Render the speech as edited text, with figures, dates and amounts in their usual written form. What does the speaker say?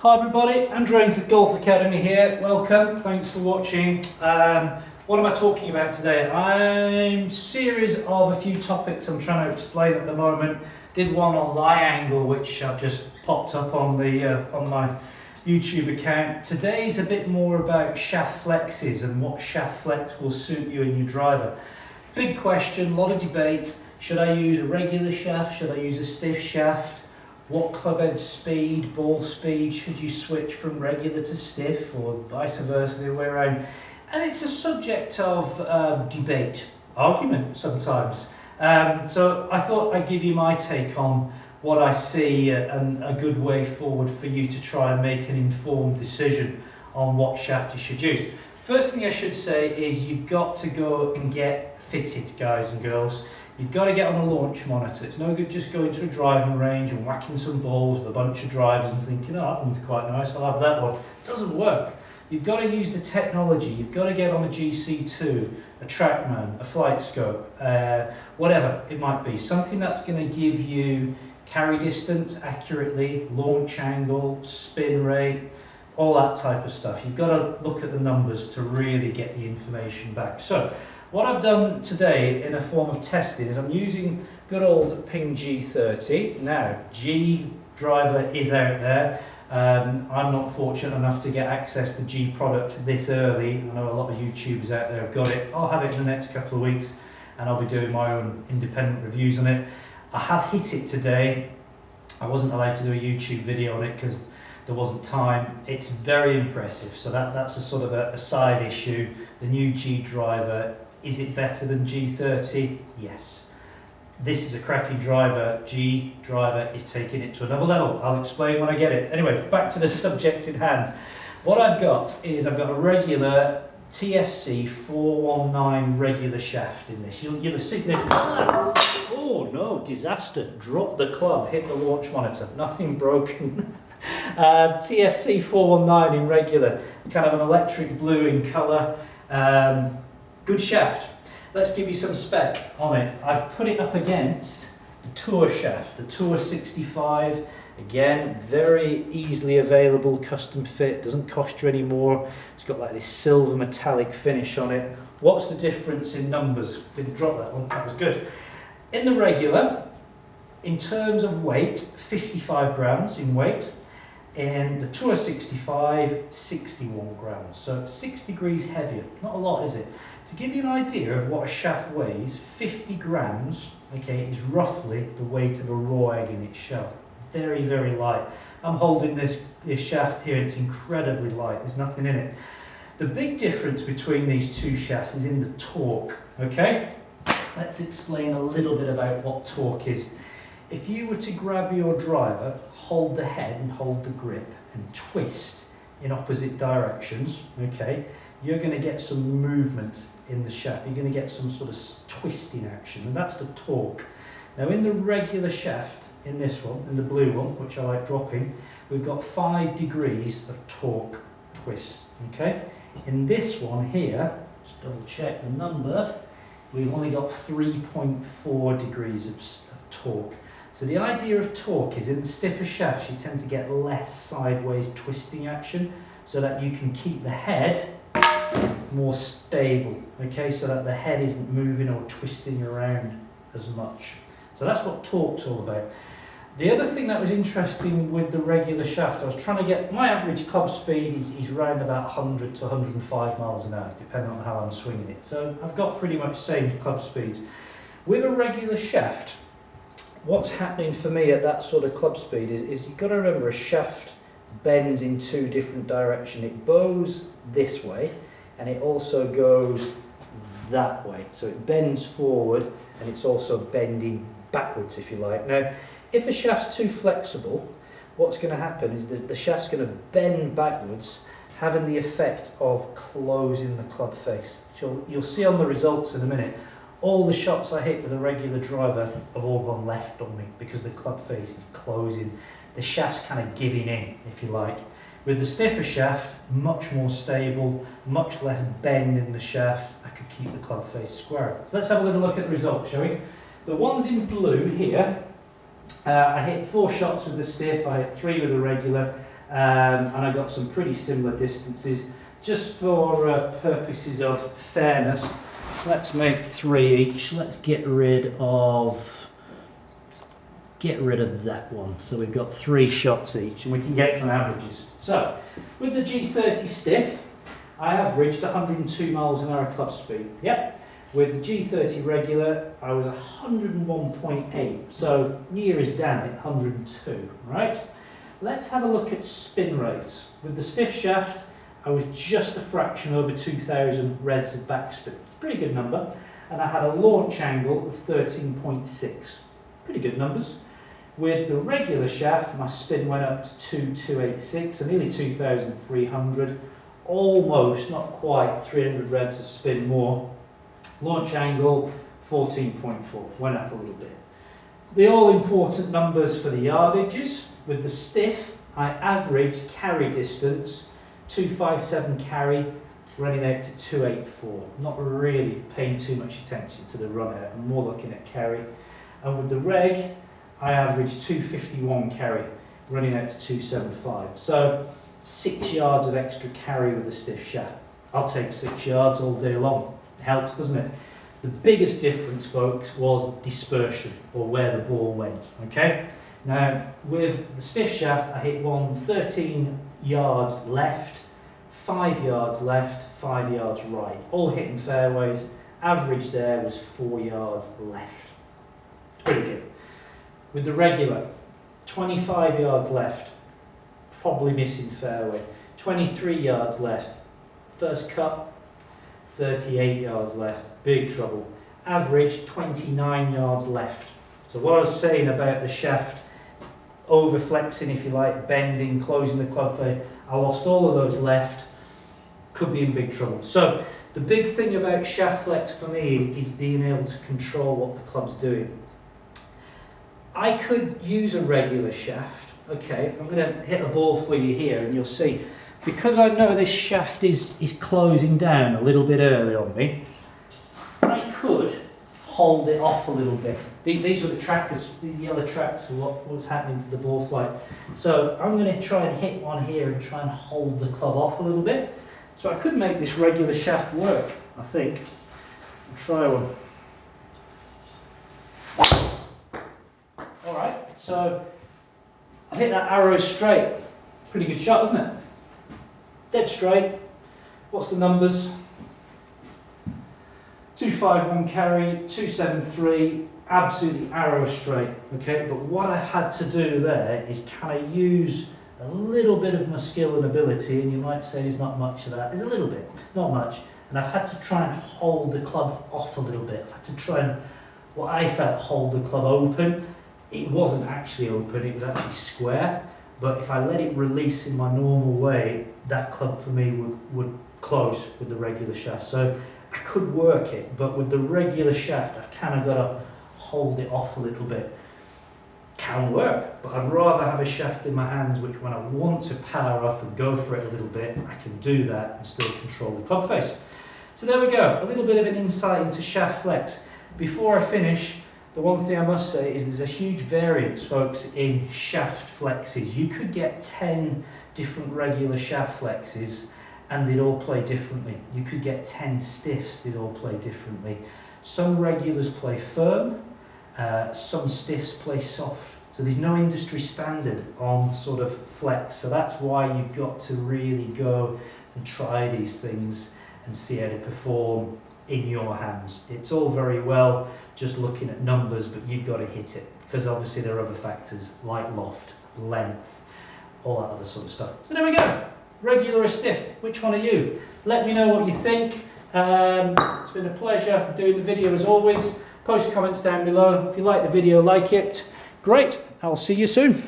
Hi everybody, Andrew Ainsworth Golf Academy here. Welcome, thanks for watching. What am I talking about today? I'm series of a few topics I'm trying to explain at the moment. Did one on lie angle, which I've just popped up on my YouTube account. Today's a bit more about shaft flexes and what shaft flex will suit you in your driver. Big question, a lot of debate. Should I use a regular shaft? Should I use a stiff shaft? What club head speed, ball speed should you switch from regular to stiff, or vice versa, the other way around? And it's a subject of debate, argument sometimes. So I thought I'd give you my take on what I see and a good way forward for you to try and make an informed decision on what shaft you should use. First thing I should say is you've got to go and get fitted, guys and girls. You've got to get on a launch monitor. It's no good just going to a driving range and whacking some balls with a bunch of drivers and thinking, oh, that one's quite nice, I'll have that one. It doesn't work. You've got to use the technology. You've got to get on a GC2, a TrackMan, a flight scope, whatever it might be. Something that's going to give you carry distance accurately, launch angle, spin rate, all that type of stuff. You've got to look at the numbers to really get the information back. So what I've done today in a form of testing is I'm using good old Ping G30. Now, G driver is out there. I'm not fortunate enough to get access to G product this early. I know a lot of YouTubers out there have got it. I'll have it in the next couple of weeks and I'll be doing my own independent reviews on it. I have hit it today. I wasn't allowed to do a YouTube video on it because there wasn't time. It's very impressive. So that's a sort of a side issue. The new G driver, is it better than G30? Yes. This is a cracking driver. G driver is taking it to another level. I'll explain when I get it. Anyway, back to the subject in hand. What I've got is I've got a regular TFC 419 regular shaft in this. You'll have seen this. Oh no, disaster. Drop the club, hit the launch monitor. Nothing broken. TFC 419 in regular, kind of an electric blue in colour. Good shaft. Let's give you some spec on it. I've put it up against the Tour shaft, the Tour 65. Again, very easily available, custom fit, doesn't cost you any more. It's got like this silver metallic finish on it. What's the difference in numbers? Didn't drop that one, that was good. In the regular, in terms of weight, 55 grams in weight. In the Tour 65, 61 grams. So 6 degrees heavier. Not a lot, is it? To give you an idea of what a shaft weighs, 50 grams, okay, is roughly the weight of a raw egg in its shell. Very, very light. I'm holding this shaft here, it's incredibly light, there's nothing in it. The big difference between these two shafts is in the torque, okay? Let's explain a little bit about what torque is. If you were to grab your driver, hold the head and hold the grip and twist in opposite directions, okay, you're going to get some movement in the shaft. You're going to get some sort of twisting action, and that's the torque. Now in the regular shaft, in this one, in the blue one, which I like dropping, we've got 5 degrees of torque twist, okay? In this one here, just double check the number, we've only got 3.4 degrees of torque. So the idea of torque is in the stiffer shafts you tend to get less sideways twisting action so that you can keep the head more stable, okay, so that the head isn't moving or twisting around as much. So that's what torque's all about. The other thing that was interesting with the regular shaft, I was trying to get, my average club speed is around about 100 to 105 miles an hour, depending on how I'm swinging it. So I've got pretty much same club speeds. With a regular shaft, what's happening for me at that sort of club speed is you've got to remember a shaft bends in two different directions. It bows this way and it also goes that way. So it bends forward and it's also bending backwards, if you like. Now, if a shaft's too flexible, what's going to happen is the shaft's going to bend backwards, having the effect of closing the club face. So you'll see on the results in a minute, all the shots I hit with a regular driver have all gone left on me because the club face is closing. The shaft's kind of giving in, if you like. With the stiffer shaft, much more stable, much less bend in the shaft. I could keep the club face square. So let's have a little look at the results, shall we? The ones in blue here, I hit 4 shots with the stiff, I hit 3 with the regular. and I got some pretty similar distances. Just for purposes of fairness, let's make 3 each. Let's get rid of that one. So we've got 3 shots each, and we can get some averages. So with the G30 stiff, I averaged 102 miles an hour club speed. Yep. With the G30 regular, I was 101.8. So near as damn it, 102. Right. Let's have a look at spin rates. With the stiff shaft, I was just a fraction over 2,000 revs of backspin. Pretty good number. And I had a launch angle of 13.6. Pretty good numbers. With the regular shaft, my spin went up to 2,286, so nearly 2,300. Almost, not quite, 300 revs of spin more. Launch angle, 14.4. Went up a little bit. The all-important numbers for the yardages. With the stiff, I averaged carry distance 257 carry, running out to 284. Not really paying too much attention to the run out, I'm more looking at carry. And with the reg, I averaged 251 carry, running out to 275. So 6 yards of extra carry with the stiff shaft. I'll take 6 yards all day long. It helps, doesn't it? The biggest difference, folks, was dispersion, or where the ball went. Okay. Now with the stiff shaft, I hit one 13 yards left, 5 yards left, 5 yards right, all hitting fairways. Average there was 4 yards left. Pretty good. With the regular, 25 yards left, probably missing fairway. 23 yards left, first cut, 38 yards left, big trouble. Average 29 yards left. So what I was saying about the shaft over flexing, if you like, bending, closing the club face, I lost all of those left, could be in big trouble. So the big thing about shaft flex for me is being able to control what the club's doing. I could use a regular shaft. Okay, I'm going to hit a ball for you here and you'll see, because I know this shaft is closing down a little bit early on me, I could hold it off a little bit. These were the trackers, these yellow tracks, what's happening to the ball flight. So I'm going to try and hit one here and try and hold the club off a little bit. So I could make this regular shaft work, I think. I'll try one. Alright, so I've hit that arrow straight. Pretty good shot, isn't it? Dead straight. What's the numbers? 251 carry, 273, absolutely arrow straight. Okay, but what I've had to do there is kind of use a little bit of my skill and ability, and you might say there's not much of that. There's a little bit, not much. And I've had to try and hold the club off a little bit. I've had to try and, what I felt, hold the club open. It wasn't actually open, it was actually square. But if I let it release in my normal way, that club for me would close with the regular shaft. So I could work it, but with the regular shaft, I've kind of got to hold it off a little bit. Can work, but I'd rather have a shaft in my hands which, when I want to power up and go for it a little bit, I can do that and still control the club face. So there we go, a little bit of an insight into shaft flex. Before I finish, the one thing I must say is there's a huge variance, folks, in shaft flexes. You could get 10 different regular shaft flexes and they'd all play differently. You could get 10 stiffs, they'd all play differently. Some regulars play firm, some stiffs play soft. So there's no industry standard on sort of flex. So that's why you've got to really go and try these things and see how they perform in your hands. It's all very well just looking at numbers, but you've got to hit it, because obviously there are other factors like loft, length, all that other sort of stuff. So there we go. Regular or stiff, which one are you? Let me know what you think. It's been a pleasure doing the video as always. Post comments down below. If you like the video, like it. Great. I'll see you soon.